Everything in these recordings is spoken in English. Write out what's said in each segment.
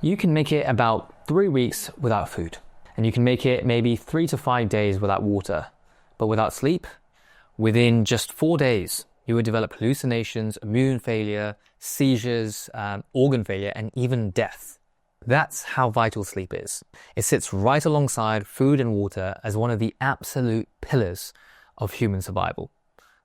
You can make it about 3 weeks without food, and you can make it maybe 3 to 5 days without water. But without sleep, within just 4 days, you would develop hallucinations, immune failure, seizures, organ failure, and even death. That's how vital sleep is. It sits right alongside food and water as one of the absolute pillars of human survival.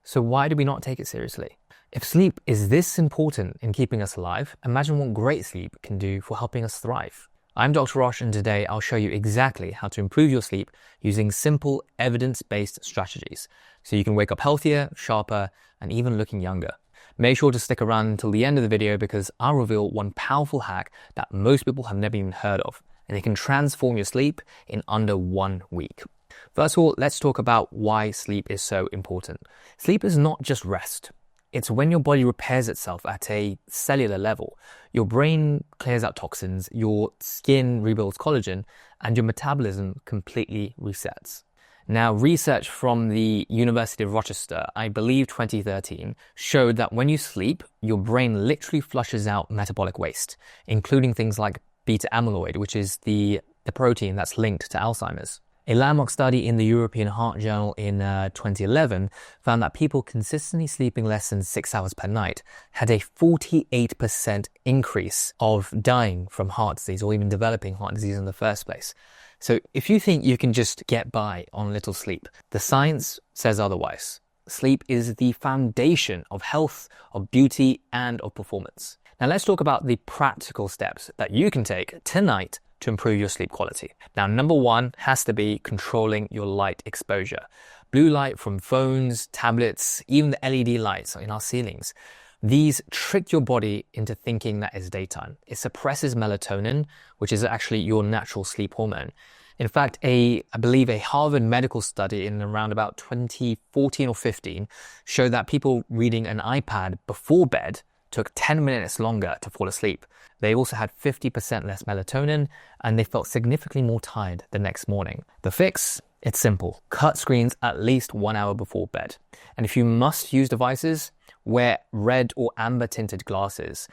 So why do we not take it seriously? If sleep is this important in keeping us alive, imagine what great sleep can do for helping us thrive. I'm Dr. Rosh, and today I'll show you exactly how to improve your sleep using simple evidence-based strategies so you can wake up healthier, sharper, and even looking younger. Make sure to stick around until the end of the video because I'll reveal one powerful hack that most people have never even heard of, and it can transform your sleep in under 1 week. First of all, let's talk about why sleep is so important. Sleep is not just rest. It's when your body repairs itself at a cellular level. Your brain clears out toxins, your skin rebuilds collagen, and your metabolism completely resets. Now, research from the University of Rochester, I believe 2013, showed that when you sleep, your brain literally flushes out metabolic waste, including things like beta amyloid, which is the protein that's linked to Alzheimer's. A landmark study in the European Heart Journal in 2011 found that people consistently sleeping less than 6 hours per night had a 48% increase of dying from heart disease or even developing heart disease in the first place. So if you think you can just get by on little sleep, the science says otherwise. Sleep is the foundation of health, of beauty, and of performance. Now let's talk about the practical steps that you can take tonight to improve your sleep quality. Now, number one has to be controlling your light exposure. Blue light from phones, tablets, even the LED lights in our ceilings. These trick your body into thinking that it's daytime. It suppresses melatonin, which is actually your natural sleep hormone. In fact, I believe a Harvard medical study in around about 2014 or 15 showed that people reading an iPad before bed took 10 minutes longer to fall asleep. They also had 50% less melatonin, and they felt significantly more tired the next morning. The fix? It's simple. Cut screens at least 1 hour before bed. And if you must use devices, wear red or amber tinted glasses.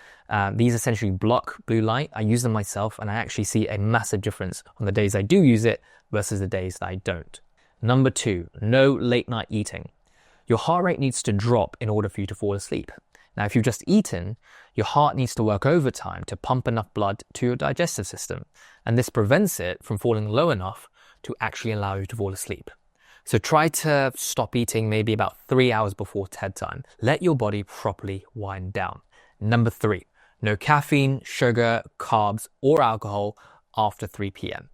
These essentially block blue light. I use them myself, and I actually see a massive difference on the days I do use it versus the days that I don't. Number two, no late night eating. Your heart rate needs to drop in order for you to fall asleep. Now, if you've just eaten, your heart needs to work overtime to pump enough blood to your digestive system, and this prevents it from falling low enough to actually allow you to fall asleep. So try to stop eating maybe about 3 hours before bedtime. Let your body properly wind down. Number three, no caffeine, sugar, carbs, or alcohol after 3 p.m.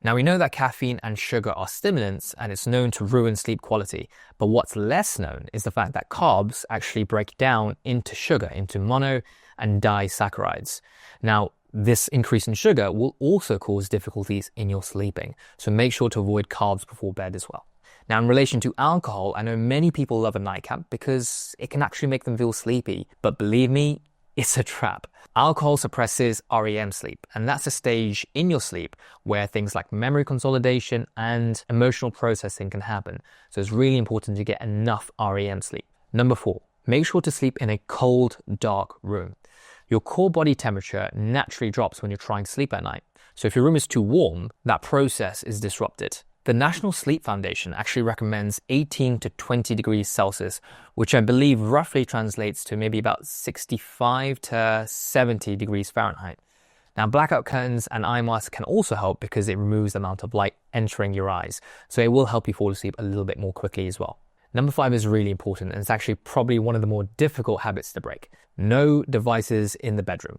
Now, we know that caffeine and sugar are stimulants and it's known to ruin sleep quality. But what's less known is the fact that carbs actually break down into sugar, into mono and disaccharides. Now, this increase in sugar will also cause difficulties in your sleeping. So make sure to avoid carbs before bed as well. Now, in relation to alcohol, I know many people love a nightcap because it can actually make them feel sleepy. But believe me, it's a trap. Alcohol suppresses REM sleep, and that's a stage in your sleep where things like memory consolidation and emotional processing can happen. So it's really important to get enough REM sleep. Number four, make sure to sleep in a cold, dark room. Your core body temperature naturally drops when you're trying to sleep at night. So if your room is too warm, that process is disrupted. The National Sleep Foundation actually recommends 18 to 20 degrees Celsius, which I believe roughly translates to maybe about 65 to 70 degrees Fahrenheit. Now, blackout curtains and eye masks can also help because it removes the amount of light entering your eyes. So it will help you fall asleep a little bit more quickly as well. Number five is really important, and it's actually probably one of the more difficult habits to break. No devices in the bedroom.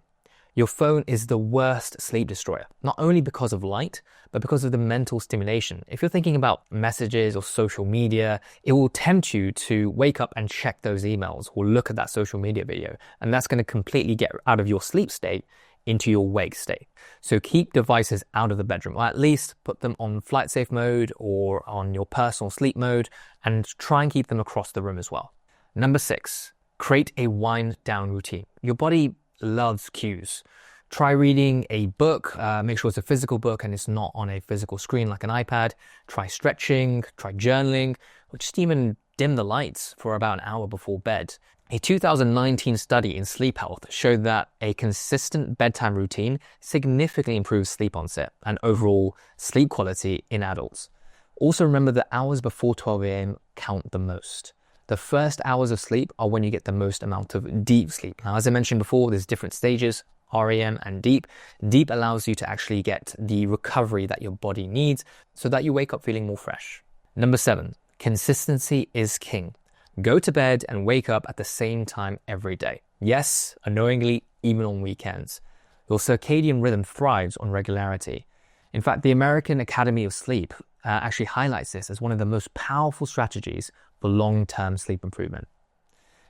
Your phone is the worst sleep destroyer, not only because of light, but because of the mental stimulation. If you're thinking about messages or social media, it will tempt you to wake up and check those emails or look at that social media video. And that's going to completely get out of your sleep state into your wake state. So keep devices out of the bedroom, or at least put them on flight safe mode or on your personal sleep mode, and try and keep them across the room as well. Number six, create a wind down routine. Your body loves cues. Try reading a book, make sure it's a physical book and it's not on a physical screen like an iPad. Try stretching, try journaling, or just even dim the lights for about an hour before bed. A 2019 study in sleep health showed that a consistent bedtime routine significantly improves sleep onset and overall sleep quality in adults. Also remember that hours before 12 a.m. count the most. The first hours of sleep are when you get the most amount of deep sleep. Now, as I mentioned before, there's different stages, REM and deep. Deep allows you to actually get the recovery that your body needs so that you wake up feeling more fresh. Number 7, consistency is king. Go to bed and wake up at the same time every day. Yes, annoyingly, even on weekends. Your circadian rhythm thrives on regularity. In fact, the American Academy of Sleep actually highlights this as one of the most powerful strategies for long-term sleep improvement.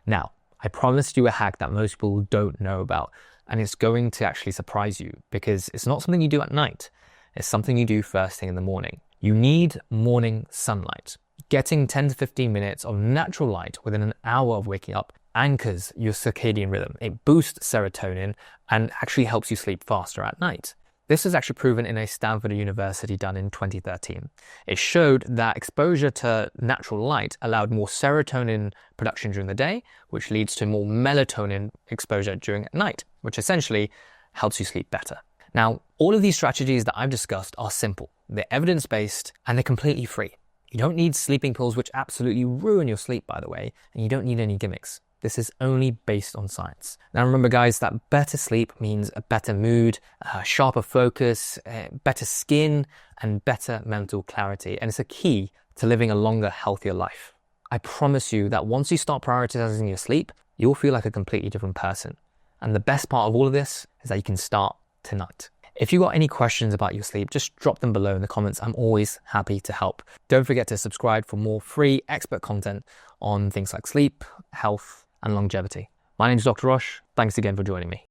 Now, I promised you a hack that most people don't know about, and it's going to actually surprise you because it's not something you do at night. It's something you do first thing in the morning. You need morning sunlight. Getting 10 to 15 minutes of natural light within an hour of waking up anchors your circadian rhythm. It boosts serotonin and actually helps you sleep faster at night. This is actually proven in a Stanford University done in 2013. It showed that exposure to natural light allowed more serotonin production during the day, which leads to more melatonin exposure during night, which essentially helps you sleep better. Now, all of these strategies that I've discussed are simple. They're evidence-based and they're completely free. You don't need sleeping pills, which absolutely ruin your sleep, by the way, and you don't need any gimmicks. This is only based on science. Now remember, guys, that better sleep means a better mood, a sharper focus, better skin, and better mental clarity. And it's a key to living a longer, healthier life. I promise you that once you start prioritizing your sleep, you'll feel like a completely different person. And the best part of all of this is that you can start tonight. If you've got any questions about your sleep, just drop them below in the comments. I'm always happy to help. Don't forget to subscribe for more free expert content on things like sleep, health, and longevity. My name is Dr. Roche. Thanks again for joining me.